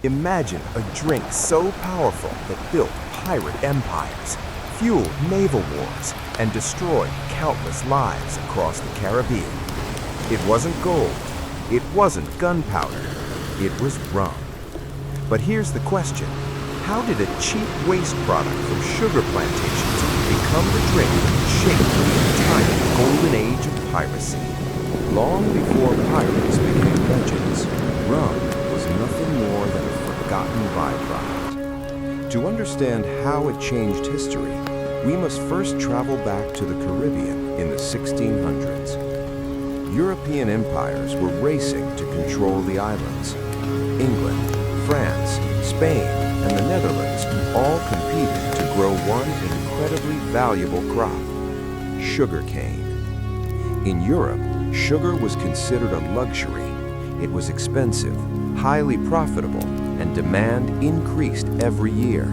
Imagine a drink so powerful that built pirate empires, fueled naval wars, and destroyed countless lives across the Caribbean. It wasn't gold, it wasn't gunpowder, it was rum. But here's the question: how did a cheap waste product from sugar plantations become the drink that shaped the entire Golden Age of Piracy? Long before pirates became legends, rum was nothing more than a forgotten byproduct. To understand how it changed history, we must first travel back to the Caribbean in the 1600s. European empires were racing to control the islands. England, France, Spain, and the Netherlands all competed to grow one incredibly valuable crop: sugarcane. In Europe, sugar was considered a luxury. It was expensive, highly profitable, and demand increased every year.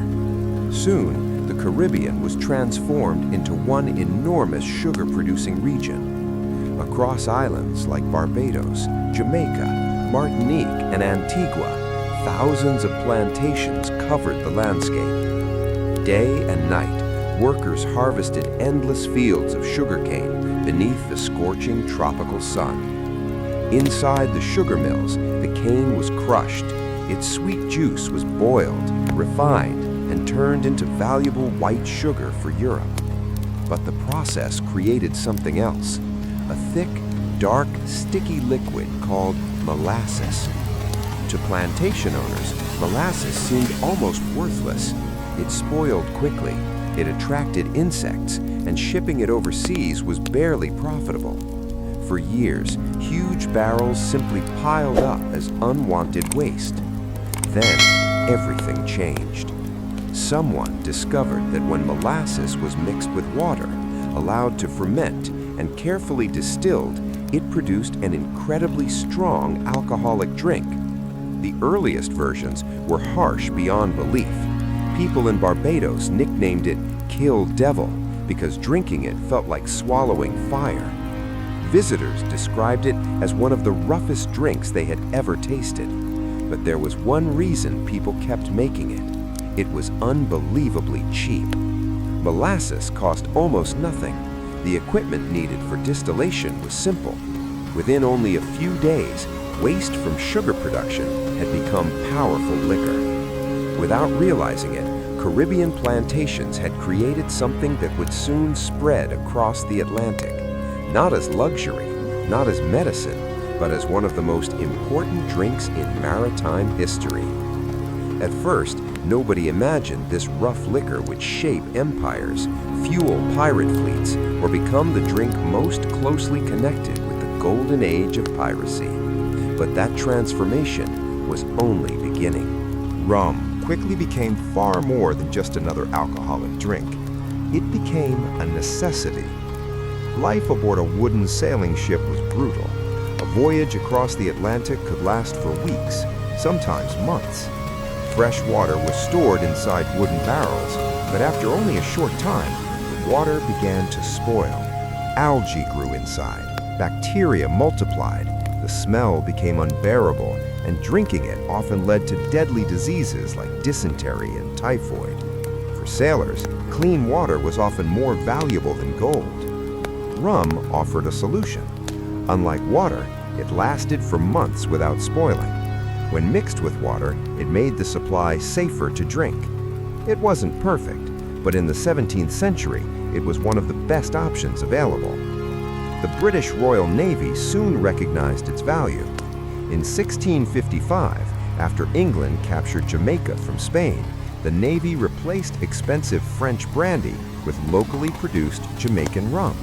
Soon, the Caribbean was transformed into one enormous sugar-producing region. Across islands like Barbados, Jamaica, Martinique, and Antigua, thousands of plantations covered the landscape. Day and night, workers harvested endless fields of sugarcane beneath the scorching tropical sun. Inside the sugar mills, the cane was crushed. Its sweet juice was boiled, refined, and turned into valuable white sugar for Europe. But the process created something else: a thick, dark, sticky liquid called molasses. To plantation owners, molasses seemed almost worthless. It spoiled quickly, it attracted insects, and shipping it overseas was barely profitable. For years, huge barrels simply piled up as unwanted waste. Then, everything changed. Someone discovered that when molasses was mixed with water, allowed to ferment, and carefully distilled, it produced an incredibly strong alcoholic drink. The earliest versions were harsh beyond belief. People in Barbados nicknamed it "Kill Devil" because drinking it felt like swallowing fire. Visitors described it as one of the roughest drinks they had ever tasted. But there was one reason people kept making it. It was unbelievably cheap. Molasses cost almost nothing. The equipment needed for distillation was simple. Within only a few days, waste from sugar production had become powerful liquor. Without realizing it, Caribbean plantations had created something that would soon spread across the Atlantic, not as luxury, not as medicine, but as one of the most important drinks in maritime history. At first, nobody imagined this rough liquor would shape empires, fuel pirate fleets, or become the drink most closely connected with the Golden Age of Piracy. But that transformation was only beginning. Rum quickly became far more than just another alcoholic drink. It became a necessity. Life aboard a wooden sailing ship was brutal. A voyage across the Atlantic could last for weeks, sometimes months. Fresh water was stored inside wooden barrels, but after only a short time, the water began to spoil. Algae grew inside, bacteria multiplied, the smell became unbearable, and drinking it often led to deadly diseases like dysentery and typhoid. For sailors, clean water was often more valuable than gold. Rum offered a solution. Unlike water, it lasted for months without spoiling. When mixed with water, it made the supply safer to drink. It wasn't perfect, but in the 17th century, it was one of the best options available. The British Royal Navy soon recognized its value. In 1655, after England captured Jamaica from Spain, the Navy replaced expensive French brandy with locally produced Jamaican rum.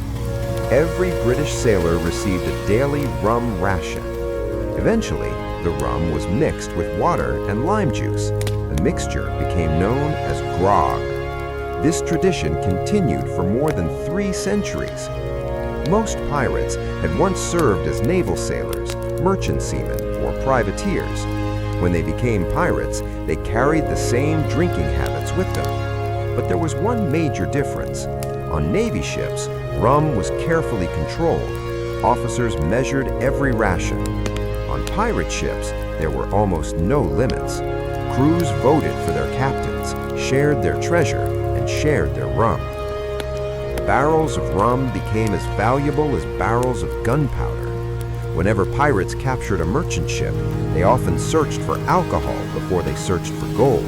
Every British sailor received a daily rum ration. Eventually, the rum was mixed with water and lime juice. The mixture became known as grog. This tradition continued for more than 3 centuries. Most pirates had once served as naval sailors, merchant seamen, or privateers. When they became pirates, they carried the same drinking habits with them. But there was one major difference. On Navy ships, rum was carefully controlled. Officers measured every ration. On pirate ships, there were almost no limits. Crews voted for their captains, shared their treasure, and shared their rum. Barrels of rum became as valuable as barrels of gunpowder. Whenever pirates captured a merchant ship, they often searched for alcohol before they searched for gold.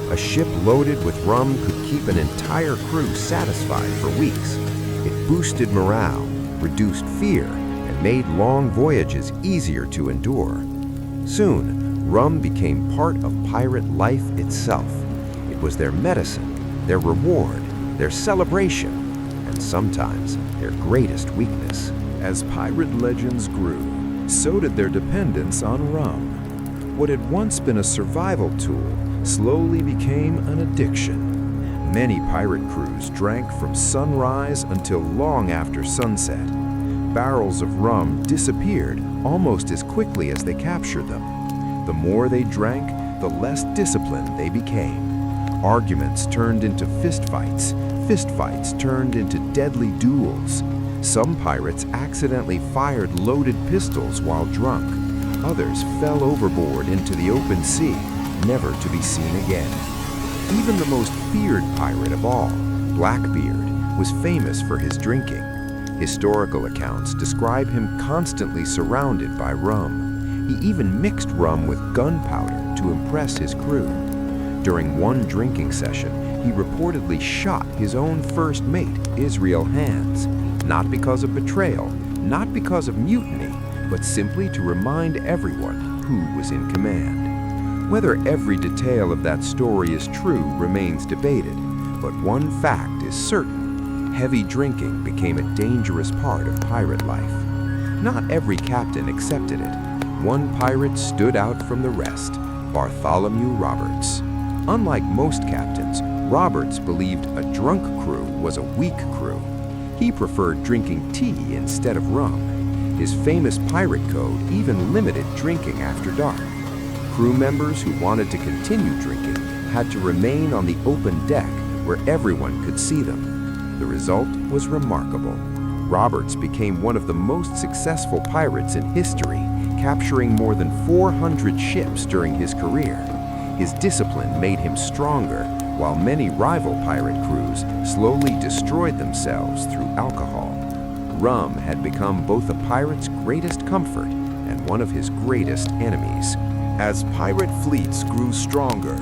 A ship loaded with rum could keep an entire crew satisfied for weeks. It boosted morale, reduced fear, and made long voyages easier to endure. Soon, rum became part of pirate life itself. It was their medicine, their reward, their celebration, and sometimes their greatest weakness. As pirate legends grew, so did their dependence on rum. What had once been a survival tool slowly became an addiction. Many pirate crews drank from sunrise until long after sunset. Barrels of rum disappeared almost as quickly as they captured them. The more they drank, the less disciplined they became. Arguments turned into fistfights. Fistfights turned into deadly duels. Some pirates accidentally fired loaded pistols while drunk. Others fell overboard into the open sea, never to be seen again. Even the most feared pirate of all, Blackbeard, was famous for his drinking. Historical accounts describe him constantly surrounded by rum. He even mixed rum with gunpowder to impress his crew. During one drinking session, he reportedly shot his own first mate, Israel Hands, not because of betrayal, not because of mutiny, but simply to remind everyone who was in command. Whether every detail of that story is true remains debated, but one fact is certain: heavy drinking became a dangerous part of pirate life. Not every captain accepted it. One pirate stood out from the rest: Bartholomew Roberts. Unlike most captains, Roberts believed a drunk crew was a weak crew. He preferred drinking tea instead of rum. His famous pirate code even limited drinking after dark. Crew members who wanted to continue drinking had to remain on the open deck where everyone could see them. The result was remarkable. Roberts became one of the most successful pirates in history, capturing more than 400 ships during his career. His discipline made him stronger, while many rival pirate crews slowly destroyed themselves through alcohol. Rum had become both a pirate's greatest comfort and one of his greatest enemies. As pirate fleets grew stronger,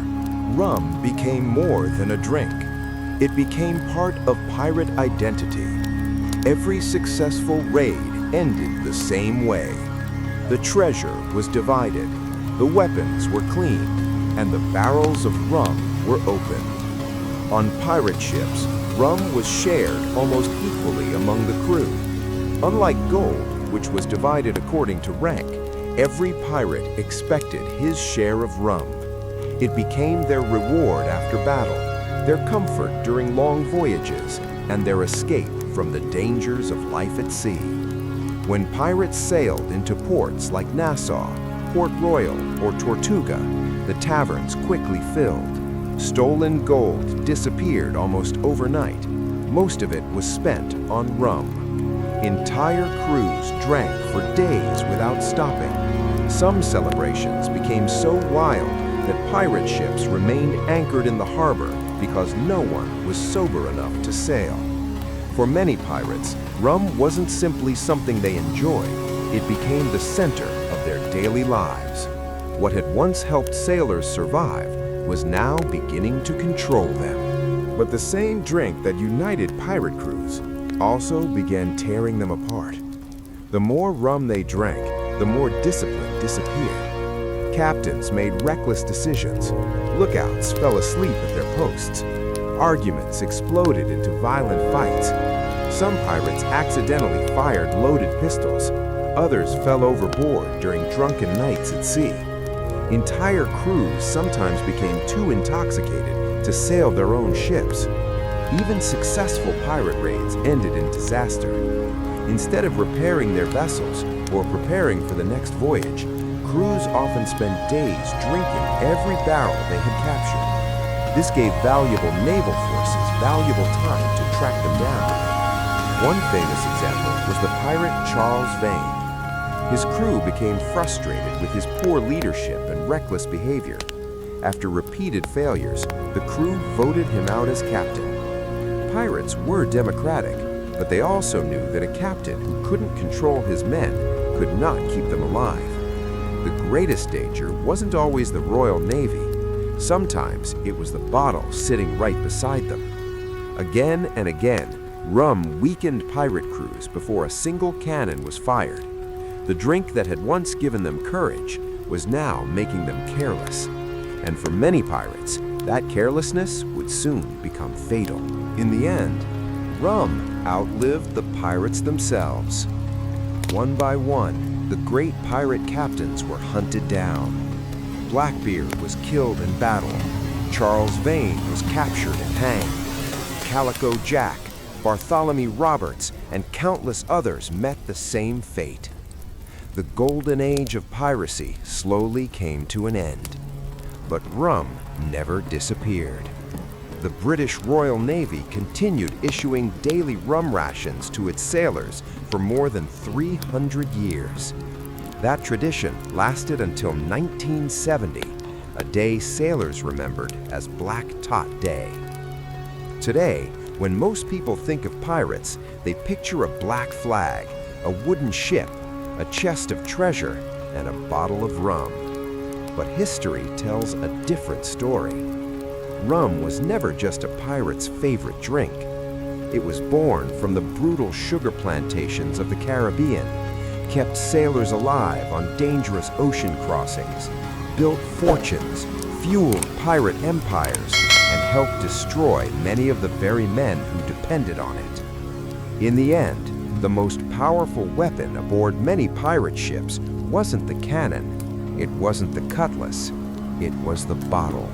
rum became more than a drink. It became part of pirate identity. Every successful raid ended the same way. The treasure was divided, the weapons were cleaned, and the barrels of rum were opened. On pirate ships, rum was shared almost equally among the crew. Unlike gold, which was divided according to rank, every pirate expected his share of rum. It became their reward after battle, their comfort during long voyages, and their escape from the dangers of life at sea. When pirates sailed into ports like Nassau, Port Royal, or Tortuga, the taverns quickly filled. Stolen gold disappeared almost overnight. Most of it was spent on rum. Entire crews drank for days without stopping. Some celebrations became so wild that pirate ships remained anchored in the harbor because no one was sober enough to sail. For many pirates, rum wasn't simply something they enjoyed. It became the center of their daily lives. What had once helped sailors survive was now beginning to control them. But the same drink that united pirate crews also began tearing them apart. The more rum they drank, the more discipline disappeared. Captains made reckless decisions. Lookouts fell asleep at their posts. Arguments exploded into violent fights. Some pirates accidentally fired loaded pistols. Others fell overboard during drunken nights at sea. Entire crews sometimes became too intoxicated to sail their own ships. Even successful pirate raids ended in disaster. Instead of repairing their vessels or preparing for the next voyage, crews often spent days drinking every barrel they had captured. This gave valuable naval forces valuable time to track them down. One famous example was the pirate Charles Vane. His crew became frustrated with his poor leadership and reckless behavior. After repeated failures, the crew voted him out as captain. Pirates were democratic, but they also knew that a captain who couldn't control his men could not keep them alive. The greatest danger wasn't always the Royal Navy. Sometimes it was the bottle sitting right beside them. Again and again, rum weakened pirate crews before a single cannon was fired. The drink that had once given them courage was now making them careless. And for many pirates, that carelessness would soon become fatal. In the end, rum outlived the pirates themselves. One by one, the great pirate captains were hunted down. Blackbeard was killed in battle. Charles Vane was captured and hanged. Calico Jack, Bartholomew Roberts, and countless others met the same fate. The Golden Age of Piracy slowly came to an end. But rum never disappeared. The British Royal Navy continued issuing daily rum rations to its sailors for more than 300 years. That tradition lasted until 1970, a day sailors remembered as Black Tot Day. Today, when most people think of pirates, they picture a black flag, a wooden ship, a chest of treasure, and a bottle of rum. But history tells a different story. Rum was never just a pirate's favorite drink. It was born from the brutal sugar plantations of the Caribbean, kept sailors alive on dangerous ocean crossings, built fortunes, fueled pirate empires, and helped destroy many of the very men who depended on it. In the end, the most powerful weapon aboard many pirate ships wasn't the cannon, it wasn't the cutlass, it was the bottle.